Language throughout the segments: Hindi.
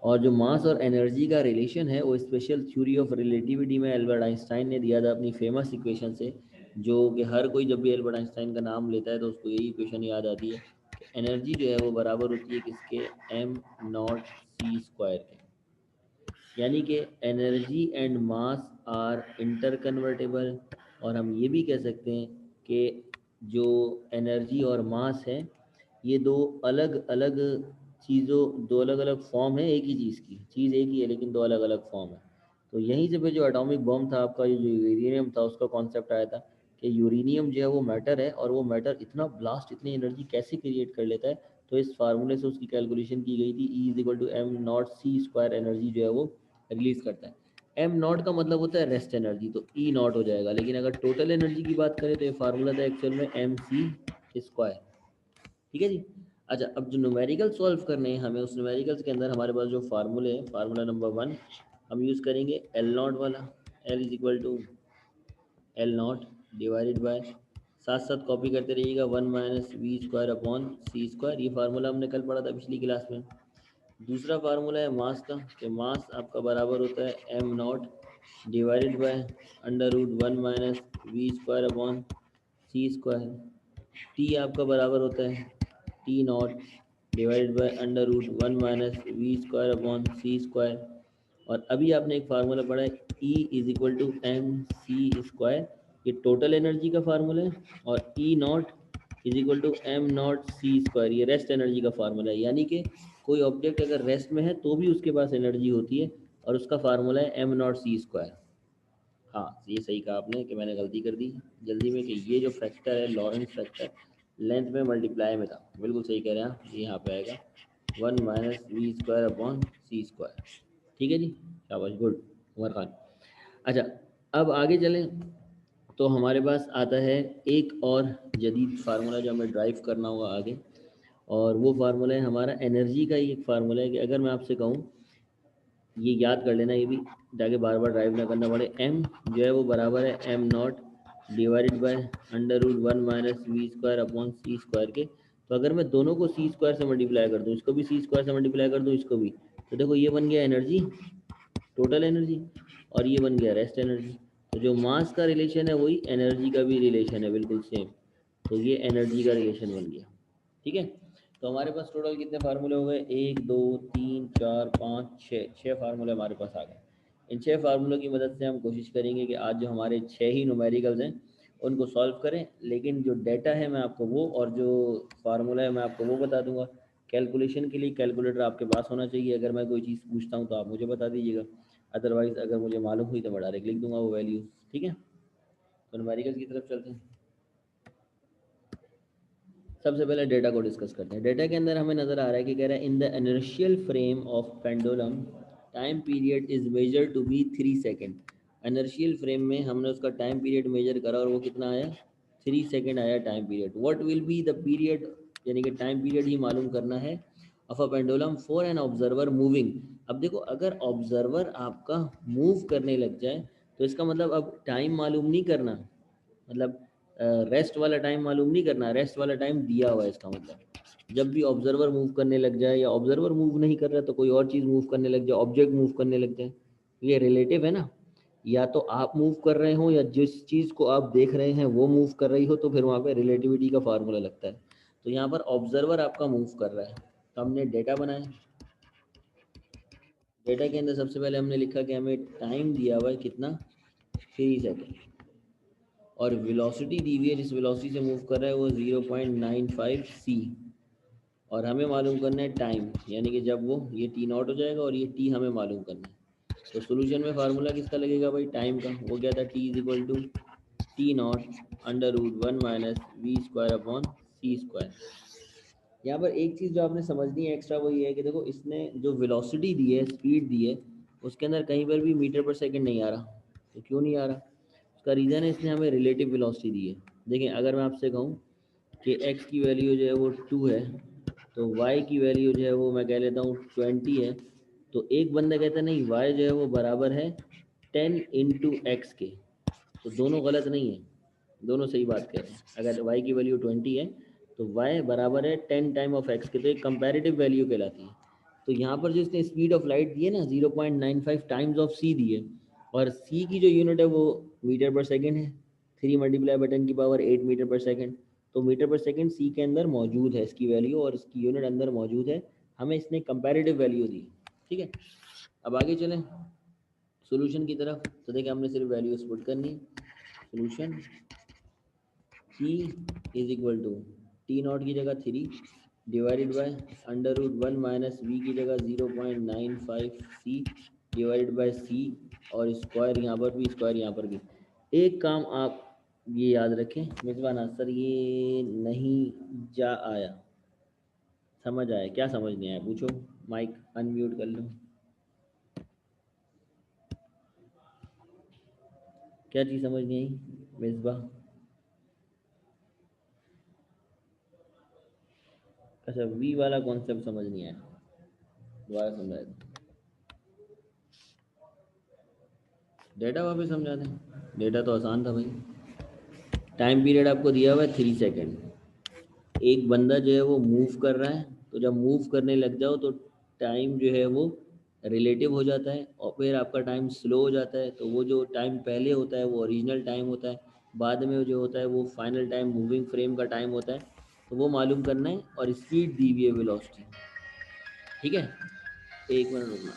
और जो मास और एनर्जी का रिलेशन है वो स्पेशल थ्योरी ऑफ रिलेटिविटी में एल्बर्ट आइंस्टाइन ने दिया था अपनी फेमस इक्वेशन से, जो कि हर कोई जब भी एल्बर्ट आइंस्टाइन का नाम लेता है तो उसको यही इक्वेशन याद आती है कि एनर्जी जो है वो बराबर होती है किसके, एम नॉट सी स्क्वायर के। यानी कि energy and mass are interconvertible. और हम ये भी कह सकते हैं कि जो एनर्जी और मास है ये दो अलग अलग चीज़ों, दो अलग अलग फॉर्म है एक ही चीज़ की, चीज़ एक ही है लेकिन दो अलग अलग फॉर्म है। तो यहीं से फिर जो एटॉमिक बॉम्ब था आपका, ये जो यूरेनियम था, उसका कॉन्सेप्ट आया था कि यूरेनियम जो है वो मैटर है, और वो मैटर इतना ब्लास्ट, इतनी एनर्जी कैसे क्रिएट कर लेता है। तो इस फार्मूले से उसकी कैलकुलेशन की गई थी, E is equal to M not C square energy जो है वो रिलीज करता है। एम नॉट का मतलब होता है रेस्ट एनर्जी, तो ई नॉट हो जाएगा। लेकिन अगर टोटल एनर्जी की बात करें तो ये फार्मूला था एक्चुअल में एम सी स्क्वायर। ठीक है जी। अच्छा, अब जो न्यूमेरिकल सॉल्व करने हैं हमें, उस न्यूमेरिकल्स के अंदर हमारे पास जो फार्मूले हैं, फार्मूला नंबर 1 हम यूज़ करेंगे एल नॉट वाला। L is equal to L nought divided by, साथ साथ कॉपी करते रहिएगा, 1 - V square upon C square. ये फार्मूला हमने कल पढ़ा था पिछली क्लास में। दूसरा फार्मूला है मास का, कि मास आपका बराबर होता है M not divided by √1 - V square upon C square. T आपका बराबर होता है T naught divided by √1 - V square upon C square. और अभी आपने एक फार्मूला पढ़ा है E is equal to M C square, ये टोटल एनर्जी का फार्मूला है। और E naught is equal to M not C square, ये रेस्ट एनर्जी का फार्मूला है। यानी कि कोई ऑब्जेक्ट अगर रेस्ट में है तो भी उसके पास एनर्जी होती है, और उसका फार्मूला है एम नॉट सी स्क्वायर। हाँ, ये सही कहा आपने कि मैंने गलती कर दी जल्दी में, कि ये जो फैक्टर है लॉरेंस फैक्टर लेंथ में मल्टीप्लाई में था। बिल्कुल सही कह रहे हैं आप, ये यहाँ पे आएगा 1 - V square upon C square. ठीक है जी, शाबाश, गुड उमर खान। अच्छा, अब आगे चलें तो हमारे पास आता है एक और जदीद फार्मूला जो हमें ड्राइव करना होगा आगे। और वो फार्मूला है हमारा एनर्जी का ही एक फार्मूला है, कि अगर मैं आपसे कहूँ, ये याद कर लेना ये भी, ताकि बार बार ड्राइव ना करना पड़े। एम जो है वो बराबर है M not divided by √1 - V square upon C square के। तो अगर मैं दोनों को सी स्क्वायर से मल्टीप्लाई कर दूँ, इसको भी सी स्क्वायर से मल्टीप्लाई कर दूँ, इसको भी, तो देखो ये बन गया एनर्जी, टोटल एनर्जी, और ये बन गया रेस्ट एनर्जी। तो जो मास का रिलेशन है वही एनर्जी का भी रिलेशन है, बिल्कुल सेम। तो ये एनर्जी का रिलेशन बन गया। ठीक है। तो हमारे पास टोटल कितने फार्मूले हो गए, 1 2 3 4 5 6 फार्मूले हमारे पास आ गए। इन 6 फार्मूलों की मदद से हम कोशिश करेंगे कि आज जो हमारे 6 ही न्यूमेरिकल्स हैं उनको सॉल्व करें। लेकिन जो डेटा है मैं आपको वो, और जो फार्मूला है मैं आपको वो बता दूंगा। कैलकुलेशन के लिए कैलकुलेटर आपके पास होना चाहिए। अगर मैं कोई चीज़ पूछता हूँ तो आप मुझे बता दीजिएगा, अदरवाइज़ अगर मुझे मालूम हुई तो मैं डायरेक्ट लिख दूंगा वो वैल्यूज़। ठीक है, तो न्यूमेरिकल्स की तरफ चलते हैं। सबसे पहले डेटा को डिस्कस करते हैं। डेटा के अंदर हमें नज़र आ रहा है कि कह रहा है in the inertial frame of pendulum time period is measure to be 3 second. Inertial frame में हमने उसका टाइम पीरियड मेजर करा और वो कितना आया, 3 सेकेंड आया time period. What will be the period, यानी कि टाइम पीरियड ही मालूम करना है of a pendulum for an observer moving. अब देखो, अगर ऑब्जर्वर आपका मूव करने लग जाए तो इसका मतलब अब टाइम मालूम नहीं करना, मतलब रेस्ट वाला टाइम मालूम नहीं करना, रेस्ट वाला टाइम दिया हुआ है। इसका मतलब जब भी ऑब्जर्वर मूव करने लग जाए, या ऑब्जर्वर मूव नहीं कर रहा तो कोई और चीज़ मूव करने लग जाए, ऑब्जेक्ट मूव करने लग जाए, ये रिलेटिव है ना। या तो आप मूव कर रहे हो या जिस चीज़ को आप देख रहे हैं वो मूव कर रही हो, तो फिर वहाँ पे रिलेटिविटी का फार्मूला लगता है। तो यहाँ पर ऑब्जर्वर आपका मूव कर रहा है, तो हमने डेटा बनाया। डेटा के अंदर सबसे पहले हमने लिखा कि हमें टाइम दिया हुआ है कितना, 3 सेकेंड, और वेलोसिटी दी हुई है, जिस वेलोसिटी से मूव कर रहा है वो 0.95 c। और हमें मालूम करना है टाइम, यानी कि जब वो ये टी नॉट हो जाएगा और ये टी हमें मालूम करना है। तो सोल्यूशन में फार्मूला किसका लगेगा भाई, टाइम का। वो क्या था, T is equal to T nought √1 - V square upon C square. यहाँ पर एक चीज़ जो आपने समझनी है एक्स्ट्रा, वो ये है कि देखो इसने जो वेलोसिटी दी है, स्पीड दी है, उसके अंदर कहीं पर भी मीटर पर सेकंड नहीं आ रहा। तो क्यों नहीं आ रहा, उसका रीज़न है इसने हमें रिलेटिव वेलोसिटी दी है। देखें, अगर मैं आपसे कहूँ कि x की वैल्यू जो है वो 2 है, तो y की वैल्यू जो है वो मैं कह लेता हूँ 20 है, तो एक बंदा कहता है नहीं, y जो है वो बराबर है 10 × x के। तो दोनों गलत नहीं है, दोनों सही बात कह रहे हैं। अगर y की वैल्यू 20 है तो y बराबर है 10 टाइम ऑफ x के, तो एक कंपैरेटिव वैल्यू कहलाती है। तो यहाँ पर जो इसने स्पीड ऑफ लाइट दी है ना 0.95 टाइम्स ऑफ सी दी है, और सी की जो यूनिट है वो मीटर पर सेकेंड है, 3 मल्टीप्लाई बाई 10⁸ मीटर पर सेकेंड। तो मीटर पर सेकेंड सी के अंदर मौजूद है इसकी वैल्यू, और इसकी यूनिट अंदर मौजूद है, हमें इसने कंपैरेटिव वैल्यू दी। ठीक है, अब आगे चलें सॉल्यूशन की तरफ। तो देखिए हमने सिर्फ वैल्यूज पुट करनी है। Solution E is equal to T nought की जगह 3 divided by under root 1 minus V की जगह 0.95 सी डिवाइडेड बाय सी, और स्क्वायर यहाँ पर भी, स्क्वायर यहाँ पर भी। एक काम आप ये याद रखें मेजबान सर, ये नहीं जा आया, समझ आया क्या समझ नहीं आया पूछो, माइक अनम्यूट कर लो। क्या चीज़ समझ नहीं आई मिसबा? अच्छा, वी वाला कॉन्सेप्ट समझ नहीं आया, दोबारा समझा दें। डेटा वापस समझा दें। डेटा तो आसान था भाई। टाइम पीरियड आपको दिया हुआ है 3 सेकेंड। एक बंदा जो है वो मूव कर रहा है, तो जब मूव करने लग जाओ तो टाइम जो है वो रिलेटिव हो जाता है, और फिर आपका टाइम स्लो हो जाता है। तो वो जो टाइम पहले होता है वो ओरिजिनल टाइम होता है, बाद में जो होता है वो फाइनल टाइम मूविंग फ्रेम का टाइम होता है। तो वो मालूम करना है, और स्पीड दी हुई है वेलोसिटी। ठीक है, एक मिनट रुकना।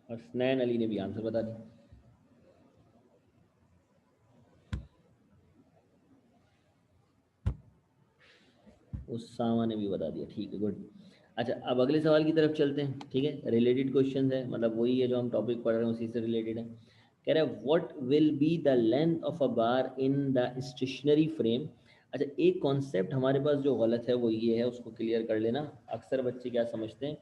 और स्नैन अली ने भी आंसर बता दी। उसामा ने भी बता दिया, ठीक है गुड। अच्छा, अब अगले सवाल की तरफ चलते हैं। ठीक है, रिलेटेड क्वेश्चन है, मतलब वही है जो हम टॉपिक पढ़ रहे हैं उसी से रिलेटेड है। कह रहा है what will be the length of a bar in the stationary frame. अच्छा, एक कॉन्सेप्ट हमारे पास जो गलत है वो ये है, उसको क्लियर कर लेना। अक्सर बच्चे क्या समझते हैं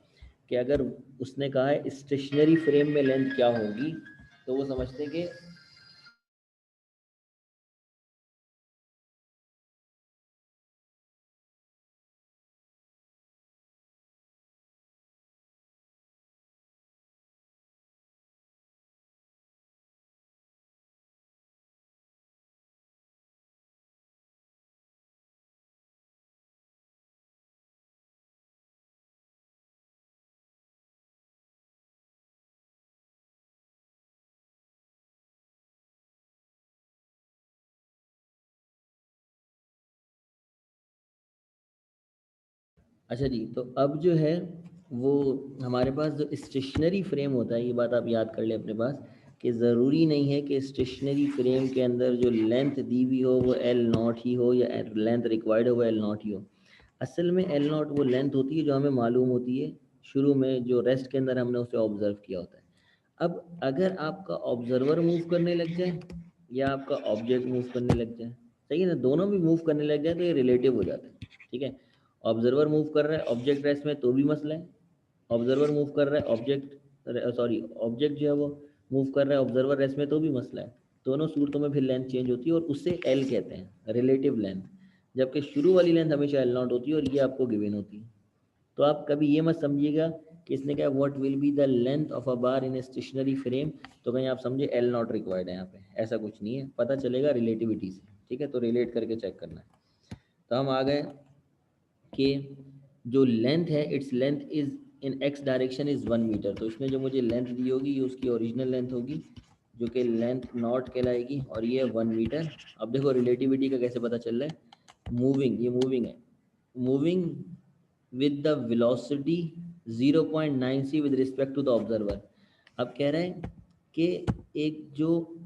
कि अगर उसने कहा है स्टेशनरी फ्रेम में लेंथ क्या होगी, तो वो समझते हैं कि अच्छा जी, तो अब जो है वो हमारे पास जो स्टेशनरी फ्रेम होता है, ये बात आप याद कर लें अपने पास, कि ज़रूरी नहीं है कि स्टेशनरी फ्रेम के अंदर जो लेंथ दी हुई हो वो एल नॉट ही हो या लेंथ रिक्वायर्ड हो वो एल नॉट ही हो। असल में एल नॉट वो लेंथ होती है जो हमें मालूम होती है शुरू में, जो रेस्ट के अंदर हमने उसे ऑब्जर्व किया होता है। अब अगर आपका ऑब्जर्वर मूव करने लग जाए या आपका ऑब्जेक्ट मूव करने लग जाए, सही है ना, दोनों भी मूव करने लग जाए तो ये रिलेटिव हो जाता है। ठीक है, ऑब्जर्वर मूव कर रहा है ऑब्जेक्ट रेस्ट में तो भी मसला है, ऑब्जर्वर मूव कर रहा है ऑब्जेक्ट जो है वो मूव कर रहा है ऑब्जर्वर रेस्ट में तो भी मसला है। दोनों सूरतों में फिर लेंथ चेंज होती है और उससे एल कहते हैं, रिलेटिव लेंथ। जबकि शुरू वाली लेंथ हमेशा एल नॉट होती है और ये आपको गिवन होती है। तो आप कभी ये मत समझिएगा कि इसने कहा what will be the length of a bar in a stationary frame, तो कहीं आप समझे एल नॉट रिक्वायर्ड है यहाँ पे, ऐसा कुछ नहीं है, पता चलेगा रिलेटिविटी से। ठीक है, तो रिलेट करके चेक करना है। तो हम आ गए कि जो लेंथ है its length is in X direction is 1 metre. तो इसमें जो मुझे लेंथ दी होगी ये उसकी ओरिजिनल लेंथ होगी जो कि लेंथ नॉट कहलाएगी और ये 1 मीटर। अब देखो रिलेटिविटी का कैसे पता चल रहा है, मूविंग, ये मूविंग है, moving with the velocity 0.9 C with respect to the observer. अब कह रहे हैं कि एक जो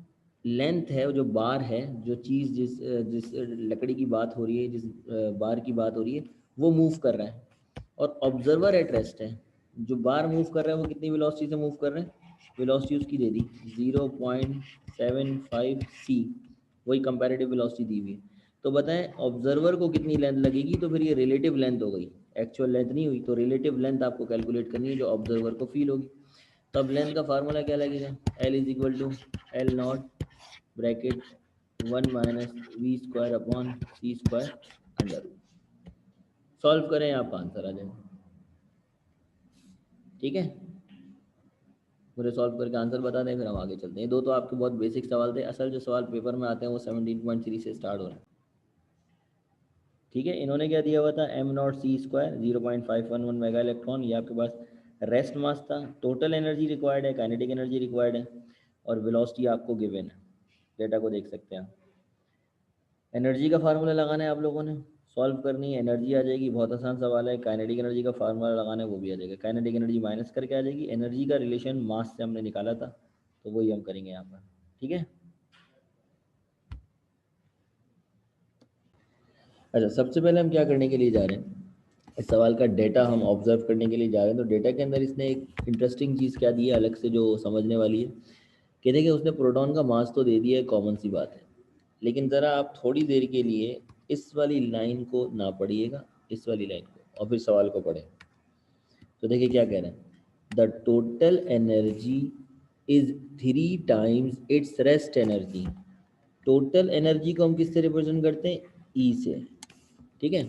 लेंथ है, जो बार है, जो चीज़ जिस जिस लकड़ी की बात हो रही है, जिस बार की बात हो रही है, वो मूव कर रहा है और ऑब्जर्वर एट रेस्ट है। जो बार मूव कर रहा है वो कितनी वेलोसिटी से मूव कर रहे हैं, वेलोसिटी उसकी दे दी 0.75 सी, वही कंपैरेटिव वेलोसिटी दी हुई है। तो बताएं ऑब्जर्वर को कितनी लेंथ लगेगी, तो फिर ये रिलेटिव लेंथ हो गई, एक्चुअल लेंथ नहीं हुई। तो रिलेटिव लेंथ आपको कैलकुलेट करनी है जो ऑब्जर्वर को फील होगी। तो अब लेंथ का फार्मूला क्या लगेगा, L is equal to L nought bracket 1 - v² upon c² under root. Solve करें, आप आंसर आ जाएगा। ठीक है, मुझे सॉल्व करके आंसर बता दें फिर हम आगे चलते हैं। दो तो आपके बहुत बेसिक सवाल थे, असल जो सवाल पेपर में आते हैं वो 17.3 से स्टार्ट हो रहे हैं। ठीक है, इन्होंने क्या दिया हुआ था, m0 c² 0.511 मेगा इलेक्ट्रॉन, ये आपके पास रेस्ट मास था। टोटल एनर्जी रिक्वायर्ड है, काइनेटिक एनर्जी रिक्वायर्ड है और वेलोसिटी आपको गिवन है, डेटा को देख सकते हैं आप। एनर्जी का फार्मूला लगाना है आप लोगों ने, सॉल्व करनी है, एनर्जी आ जाएगी, बहुत आसान सवाल है। काइनेटिक एनर्जी का फार्मूला लगाना है, वो भी आ जाएगा, काइनेटिक एनर्जी माइनस करके आ जाएगी, एनर्जी का रिलेशन मास से हमने निकाला था तो वही हम करेंगे यहाँ पर। ठीक है, अच्छा सबसे पहले हम क्या करने के लिए जा रहे हैं, इस सवाल का डेटा हम ऑब्जर्व करने के लिए जा रहे हैं। तो डेटा के अंदर इसने एक इंटरेस्टिंग चीज़ क्या दी है अलग से जो समझने वाली है, कि देखिए उसने प्रोटॉन का मास तो दे दिया है, कॉमन सी बात है, लेकिन ज़रा आप थोड़ी देर के लिए इस वाली लाइन को ना पढ़िएगा, इस वाली लाइन को, और फिर सवाल को पढ़ें। तो देखिए क्या कह रहे हैं, the total energy is 3 times it's rest energy. Total energy को हम किससे रिप्रेजेंट करते हैं, ई से। ठीक है,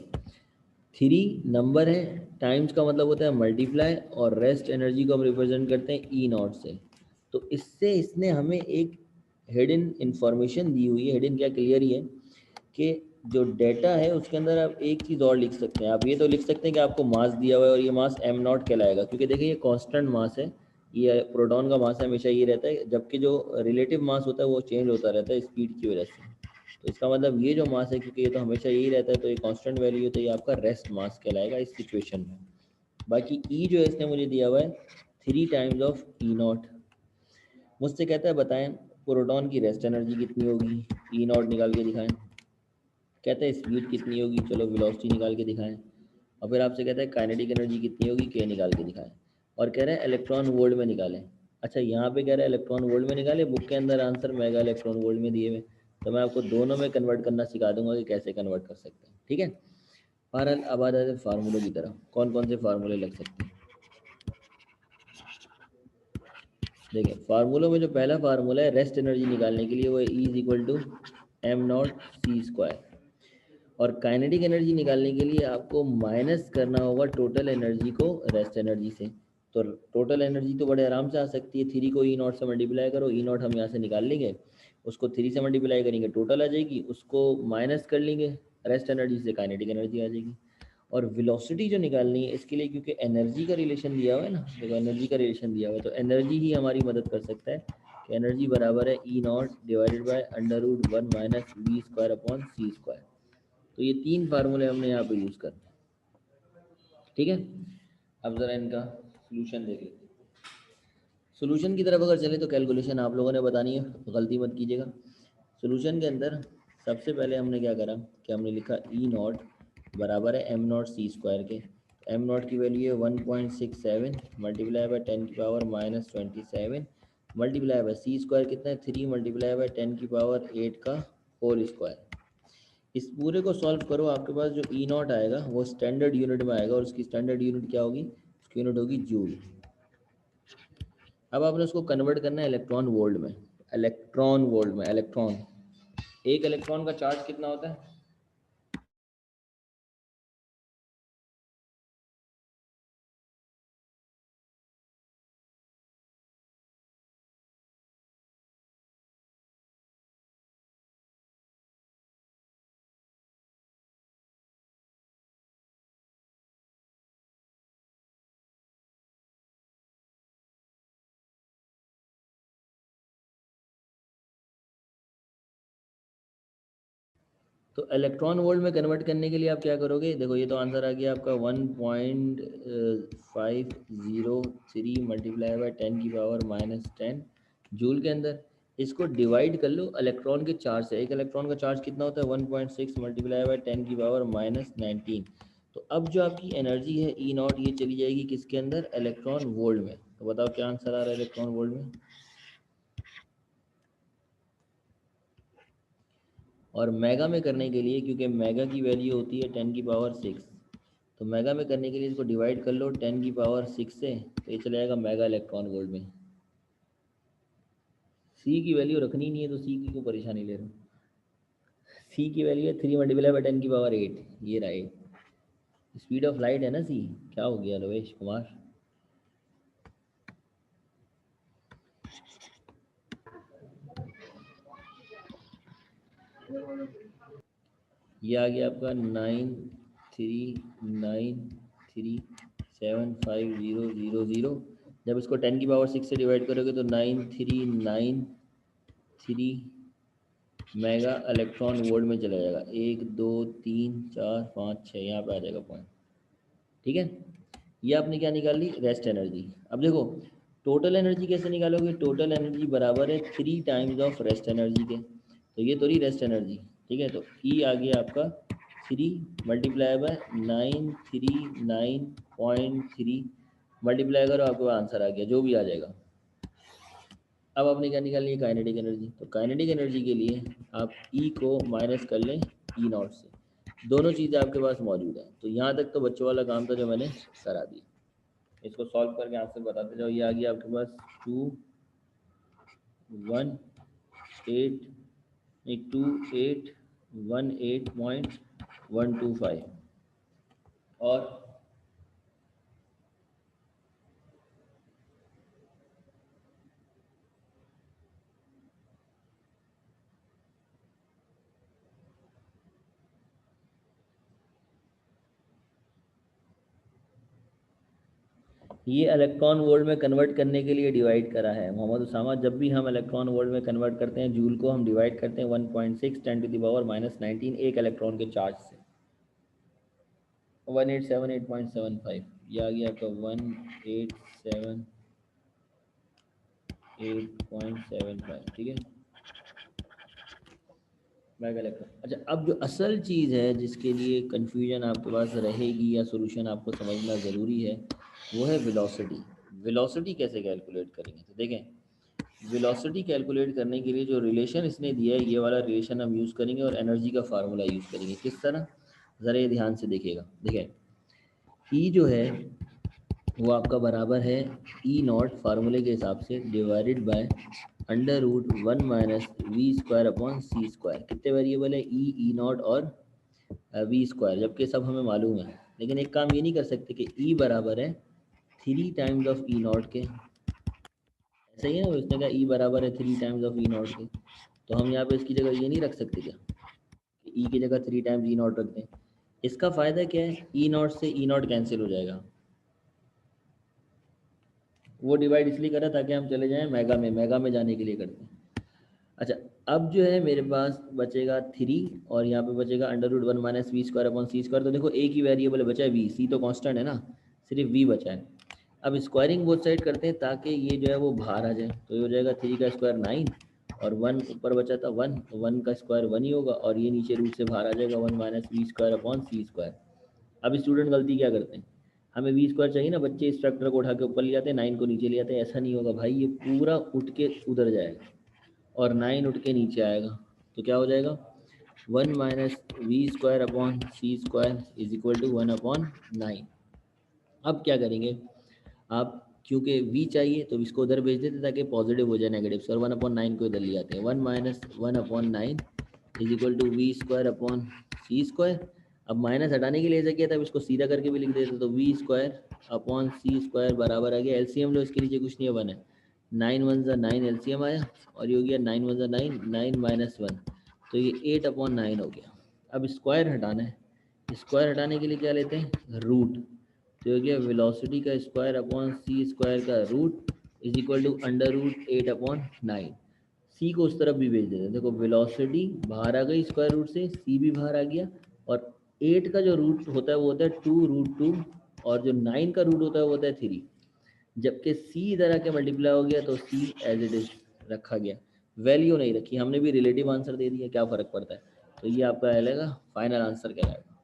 3 नंबर है, टाइम्स का मतलब होता है मल्टीप्लाई, और रेस्ट एनर्जी को हम रिप्रेजेंट करते हैं ई नॉट से। तो इससे इसने हमें एक हिडन इंफॉर्मेशन दी हुई है, हिडन क्या क्लियर ही है, कि जो डेटा है उसके अंदर आप एक चीज़ और लिख सकते हैं। आप ये तो लिख सकते हैं कि आपको मास दिया हुआ है और ये मास एम नॉट कहलाएगा, क्योंकि देखिए ये कांस्टेंट मास है, ये प्रोटॉन का मास हमेशा ये रहता है, जबकि जो रिलेटिव मास होता है वो चेंज होता रहता है स्पीड की वजह से। तो इसका मतलब ये जो मास है, क्योंकि ये तो हमेशा यही रहता है तो ये कांस्टेंट वैल्यू है, तो ये आपका रेस्ट मास कहलाएगा इस सिचुएशन में। बाकी ई जो है इसने मुझे दिया हुआ है 3 टाइम्स ऑफ ई नॉट। मुझसे कहता है बताएं प्रोटॉन की रेस्ट एनर्जी कितनी होगी, ई नॉट निकाल के दिखाएं। कहता है स्पीड कितनी होगी, चलो वेलोसिटी निकाल के दिखाएं। और फिर आपसे कहता है काइनेटिक एनर्जी कितनी होगी, के निकाल के दिखाएं। और कह रहे हैं इलेक्ट्रॉन वोल्ट में निकालें। अच्छा यहाँ पे कह रहा है इलेक्ट्रॉन वोल्ट में निकाले, बुक के अंदर आंसर मेगा इलेक्ट्रॉन वोल्ट में दिए हुए, तो मैं आपको दोनों में कन्वर्ट करना सिखा दूंगा कि कैसे कन्वर्ट कर सकते हैं। ठीक है, बहरहाल अब आ जाते हैं फार्मूलों की तरफ, कौन कौन से फार्मूले लग सकते हैं। देखिए फार्मूलों में जो पहला फार्मूला है रेस्ट एनर्जी निकालने के लिए, वो E is equal to m0 c²। और काइनेटिक एनर्जी निकालने के लिए आपको माइनस करना होगा टोटल एनर्जी को रेस्ट एनर्जी से। तो टोटल एनर्जी तो बड़े आराम से आ सकती है, 3 को ई नॉट से मल्टीप्लाई करो, ई नॉट हम यहाँ से निकाल लेंगे, उसको 3 से मल्टीप्लाई करेंगे टोटल आ जाएगी, उसको माइनस कर लेंगे रेस्ट एनर्जी से, काइनेटिक एनर्जी आ जाएगी। और वेलोसिटी जो निकालनी है इसके लिए, क्योंकि एनर्जी का रिलेशन दिया हुआ है ना, देखो एनर्जी का रिलेशन दिया हुआ है, तो एनर्जी ही हमारी मदद कर सकता है कि एनर्जी बराबर है E naught divided by √1 - v² upon c²। तो ये 3 फार्मूले हमने यहाँ पे यूज़ करने हैं। ठीक है, अब ज़रा इनका सोल्यूशन देख लेते हैं। सोल्यूशन की तरफ अगर चले तो कैलकुलेशन आप लोगों ने बतानी है, गलती मत कीजिएगा। सोल्यूशन के अंदर सबसे पहले हमने क्या करा कि हमने लिखा ई नॉट बराबर है एम नॉट सी स्क्वायर के। एम नॉट की वैल्यू है 1.67 मल्टीप्लाई बाय 10 की power -27 multiply by C square कितना है 3 मल्टीप्लाई बाय 10 की पावर 8 का होल स्क्वायर। इस पूरे को सॉल्व करो, आपके पास जो ई नॉट आएगा वो स्टैंडर्ड यूनिट में आएगा और उसकी स्टैंडर्ड यूनिट क्या होगी, उसकी यूनिट होगी जूल। अब आपने उसको कन्वर्ट करना है इलेक्ट्रॉन वोल्ट में। इलेक्ट्रॉन वोल्ट में, इलेक्ट्रॉन, एक इलेक्ट्रॉन का चार्ज कितना होता है? तो इलेक्ट्रॉन वोल्ट में कन्वर्ट करने के लिए आप क्या करोगे, देखो ये तो आंसर आ गया आपका 1.503 मल्टीप्लाई बाय 10 की पावर -10 जूल के अंदर। इसको डिवाइड कर लो इलेक्ट्रॉन के चार्ज से। एक इलेक्ट्रॉन का चार्ज कितना होता है 1.6 मल्टीप्लाई बाय 10 की पावर -19। तो अब जो आपकी एनर्जी है ई नॉट ये चली जाएगी किसके अंदर, इलेक्ट्रॉन वोल्ट में। तो बताओ क्या आंसर आ रहा है इलेक्ट्रॉन वोल्ट में। और मेगा में करने के लिए, क्योंकि मेगा की वैल्यू होती है 10 की पावर 6, तो मेगा में करने के लिए इसको डिवाइड कर लो 10 की पावर 6 से, तो ये चला जाएगा मेगा इलेक्ट्रॉन वोल्ट में। सी की वैल्यू रखनी नहीं है तो सी की क्यों परेशानी ले रहे हो। सी की वैल्यू है 3 मल्टीप्लाई बाई 10 की पावर 8, ये रहा 8। स्पीड ऑफ लाइट है ना सी। क्या हो गया रवेश कुमार। ये आ गया आपका 939375000। जब इसको 10 की पावर 6 से डिवाइड करोगे तो 9393 मेगा इलेक्ट्रॉन वोल्ट में चला जाएगा। 1 2 3 4 5 6 यहाँ पे आ जाएगा पॉइंट। ठीक है, ये आपने क्या निकाल ली, रेस्ट एनर्जी। अब देखो टोटल एनर्जी कैसे निकालोगे, टोटल एनर्जी बराबर है 3 टाइम्स ऑफ रेस्ट एनर्जी के। तो ये तो रही रेस्ट एनर्जी, ठीक है। तो ई आ गया आपका 3 मल्टीप्लाई बाय 939.3 मल्टीप्लाई करो, आपको आंसर आ गया जो भी आ जाएगा। अब आपने क्या निकालनी है, काइनेटिक एनर्जी। तो काइनेटिक एनर्जी के लिए आप ई को माइनस कर लें ई नॉट से। दोनों चीज़ें आपके पास मौजूद हैं। तो यहाँ तक तो बच्चों वाला काम था जो मैंने करा दिया। इसको सॉल्व करके आंसर बताते जाओ। ये आ गया आपके पास 218.125 और ये इलेक्ट्रॉन वोल्ट में कन्वर्ट करने के लिए डिवाइड करा है मोहम्मद उसामा। जब भी हम इलेक्ट्रॉन वोल्ट में कन्वर्ट करते हैं जूल को हम डिवाइड करते हैं 1.6 10⁻⁻19 एक इलेक्ट्रॉन के चार्ज से। 1878.75 ये आ गया आपका 1878.75, ठीक है मेगा इलेक्ट्रॉन। अच्छा, अब जो असल चीज़ है जिसके लिए कन्फ्यूजन आपके पास रहेगी या सोल्यूशन आपको समझना ज़रूरी है वो है वेलोसिटी। वेलोसिटी कैसे कैलकुलेट करेंगे, तो देखें वेलोसिटी कैलकुलेट करने के लिए जो रिलेशन इसने दिया है ये वाला रिलेशन हम यूज़ करेंगे और एनर्जी का फार्मूला यूज़ करेंगे। किस तरह, ज़रा ये ध्यान से देखिएगा। देखें ई जो है वो आपका बराबर है ई नॉट फार्मूले के हिसाब से divided by √1 minus V square upon C square. कितने वेरिएबल है, ई नॉट और वी स्क्वायर, जबकि सब हमें मालूम है। लेकिन एक काम ये नहीं कर सकते कि ई बराबर है 3 टाइम्स ऑफ ई नॉट के। ऐसा ही है ना, उसने कहा ई बराबर है 3 टाइम्स ऑफ ई नॉट के, तो हम यहाँ पे इसकी जगह ये नहीं रख सकते क्या, ई की जगह 3 टाइम्स ई नॉट रख दें। इसका फ़ायदा क्या है, ई नॉट से ई नॉट कैंसिल हो जाएगा। वो डिवाइड इसलिए करा ताकि हम चले जाएं मेगा में, मेगा में जाने के लिए करते हैं। अच्छा, अब जो है मेरे पास बचेगा 3 और यहाँ पे बचेगा under root 1 minus V square upon C square. तो देखो एक ही वेरिएबल बचा है वी, सी तो कांस्टेंट है ना, सिर्फ वी बचा है। अब स्क्वायरिंग बोथ साइड करते हैं ताकि ये जो है वो बाहर आ जाए। तो ये हो जाएगा 3 का स्क्वायर 9 और 1 ऊपर बचा था 1, तो 1 का स्क्वायर 1 ही होगा और ये नीचे रूट से बाहर आ जाएगा 1 minus V square upon C square. अब स्टूडेंट गलती क्या करते हैं, हमें वी स्क्वायर चाहिए ना, बच्चे इस फैक्टर को उठा के ऊपर ले जाते हैं, 9 को नीचे ले जाते हैं। ऐसा नहीं होगा भाई, ये पूरा उठ के उधर जाएगा और 9 उठ के नीचे आएगा। तो क्या हो जाएगा 1 minus V square upon C square is equal to 1 upon 9। अब क्या करेंगे आप, क्योंकि v चाहिए तो इसको उधर भेज देते ताकि पॉजिटिव हो जाए नेगेटिव से, और 1/9 को इधर ले जाते हैं। 1 minus 1/9 is equal to V square upon C square. अब माइनस हटाने के लिए ऐसा किया था, अब इसको सीधा करके भी लिख देते तो V square upon C square बराबर आ गया, एलसीएम लो इसके नीचे कुछ नहीं है 1 है, 9 1 ज़ा 9 एलसीएम आया और ये हो गया 9 1 ज़ा 9, 9 माइनस 1, तो ये 8/9 हो गया। अब स्क्वायर हटाना है, स्क्वायर हटाने के लिए क्या लेते हैं रूट, तो हो गया वेलोसिटी का स्क्वायर अपॉन सी स्क्वायर का root is equal to under root 8/9। C को उस तरफ भी भेज देते हैं, देखो वेलोसिटी बाहर आ गई स्क्वायर रूट से, सी भी बाहर आ गया, और 8 का जो रूट होता है वो होता है 2√2 और जो 9 का रूट होता है वो होता है 3। जबकि सी इधर आके मल्टीप्लाई हो गया तो सी एज इट इज रखा गया, वैल्यू नहीं रखी हमने, भी रिलेटिव आंसर दे दिया, क्या फ़र्क पड़ता है। तो ये आपका रहेगा फाइनल आंसर कहलाएगा।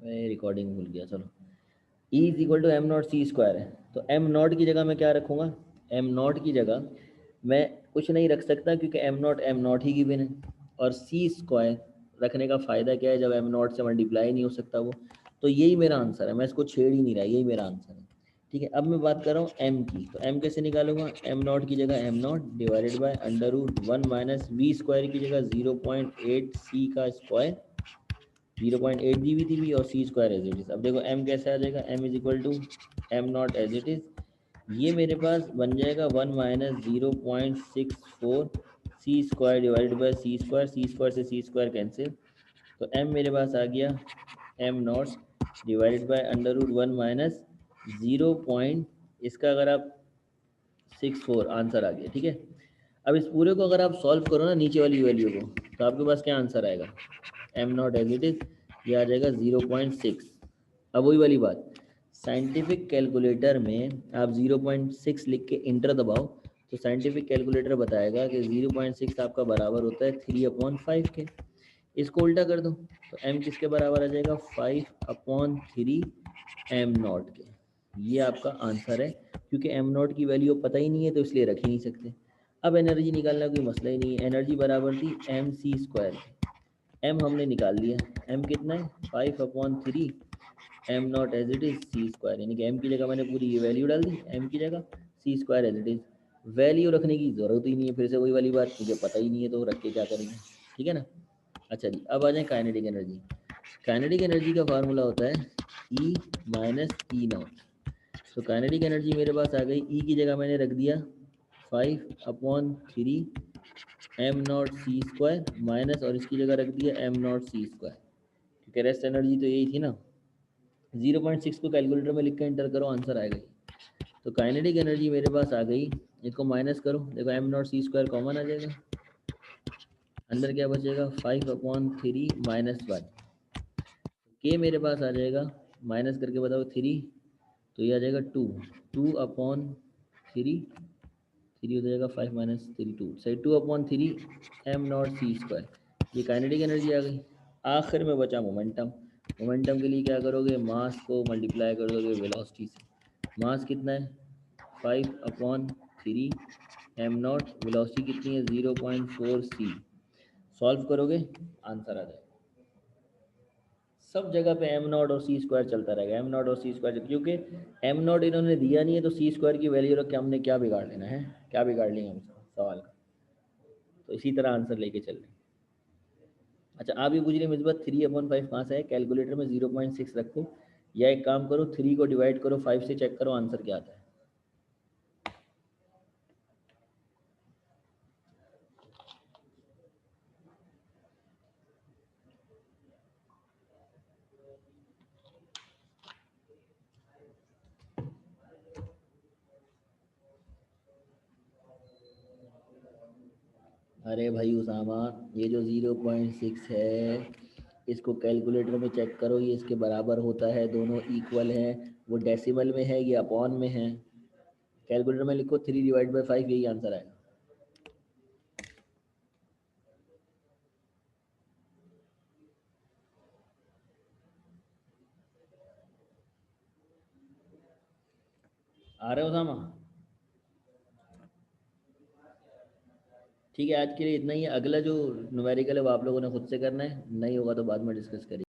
मैं रिकॉर्डिंग भूल गया, चलो। E is equal to M not C square है, तो एम नॉट की जगह मैं क्या रखूँगा, एम नॉट की जगह मैं कुछ नहीं रख सकता क्योंकि एम नॉट ही गिवन है, और सी स्क्वायर रखने का फ़ायदा क्या है, जब एम नॉट से मल्टीप्लाई नहीं हो सकता वो। तो यही मेरा आंसर है, मैं इसको छेड़ ही नहीं रहा, यही मेरा आंसर है। ठीक है, अब मैं बात कर रहा हूँ एम की, तो एम कैसे निकालूंगा, एम नॉट की जगह M not divided by under root 1 minus V square की जगह 0.8 सी का स्क्वायर, 0.8 दी हुई थी भी, और C square as it is. अब देखो m कैसे आ जाएगा, m is equal to M nought as it is, ये मेरे पास बन जाएगा 1 minus 0.64 C square divided by C square से सी स्क्वायर कैंसिल, तो m मेरे पास आ गया M not divided by under root 1 minus 0 point, इसका अगर आप 64 आंसर आ गया। ठीक है, अब इस पूरे को अगर आप सॉल्व करो ना नीचे वाली वैल्यू को, तो आपके पास क्या आंसर आएगा, M nought as it is, ये आ जाएगा 0.6। अब वही वाली बात, साइंटिफिक कैलकुलेटर में आप 0.6 लिख के इंटर दबाओ तो साइंटिफिक कैलकुलेटर बताएगा कि 0.6 आपका बराबर होता है 3/5 के। इसको उल्टा कर दो तो m किसके बराबर आ जाएगा, 5/3 एम नॉट के। ये आपका आंसर है, क्योंकि एम नॉट की वैल्यू पता ही नहीं है तो इसलिए रख ही नहीं सकते। अब एनर्जी निकालना कोई मसला ही नहीं है, एनर्जी बराबर थी एम सी स्क्वायर, एम हमने निकाल लिया, एम कितना है 5/3 M nought as it is C square, यानी कि एम की जगह मैंने पूरी ये वैल्यू डाल दी, एम की जगह C square as it is. Value रखने की ज़रूरत ही नहीं है, फिर से वही वाली बात, मुझे पता ही नहीं है तो रख के क्या करेंगे। ठीक है ना। अच्छा जी, अब आ जाए काइनेटिक एनर्जी। काइनेटिक एनर्जी का फार्मूला होता है ई माइनस ई नॉट। तो काइनेटिक एनर्जी मेरे पास आ गई, ई की जगह मैंने रख दिया 5/3 M not C square minus, और इसकी जगह रख दिया एम नॉट सी स्क्वायर, क्योंकि रेस्ट एनर्जी तो यही थी ना। 0.6 को कैलकुलेटर में लिख के इंटर करो, आंसर आएगा। तो काइनेटिक एनर्जी मेरे पास आ गई, इसको माइनस करो, देखो M not C square common आ जाएगा, अंदर क्या बचेगा 5/3 माइनस 1, के मेरे पास आ जाएगा, माइनस करके बताओ 3, तो ये आ जाएगा 2, 2/3, 3 हो जाएगा 5 माइनस 3 2, सही 2/3 एम नॉट सी स्क्वायर, ये काइनेटिक एनर्जी आ गई। आखिर में बचा मोमेंटम, मोमेंटम के लिए क्या करोगे, मास को मल्टीप्लाई कर दोगे वेलोसिटी से। मास कितना है 5/3 एम नॉट, वेलोसिटी कितनी है 0.4 सी, सॉल्व करोगे आंसर आ जाएगा। सब जगह पे एम नॉट और सी स्क्वायर चलता रहेगा, एम नॉट और सी स्क्वायर, क्योंकि एम नॉट इन्होंने दिया नहीं है तो सी स्क्वायर की वैल्यू रख के हमने क्या बिगाड़ लेना है, क्या बिगाड़ लेंगे हम सवाल का। तो इसी तरह आंसर लेके चल रहे हैं। अच्छा, आप ये पूछ रहे मिसबत 3/5 कहाँ से है, कैलकुलेटर में 0.6 रखो, या एक काम करो 3 को डिवाइड करो 5 से, चेक करो आंसर क्या आता है। अरे भाई उसामा, ये जो 0.6 है, इसको कैलकुलेटर में चेक करो, ये इसके बराबर होता है, दोनों इक्वल हैं। वो डेसिमल में है, ये अपॉन में है। कैलकुलेटर में लिखो 3/5, यही आंसर आएगा। आ रहे हो उसामा? ठीक है, आज के लिए इतना ही है। अगला जो न्यूमेरिकल है वो आप लोगों ने खुद से करना है, नहीं होगा तो बाद में डिस्कस करेंगे।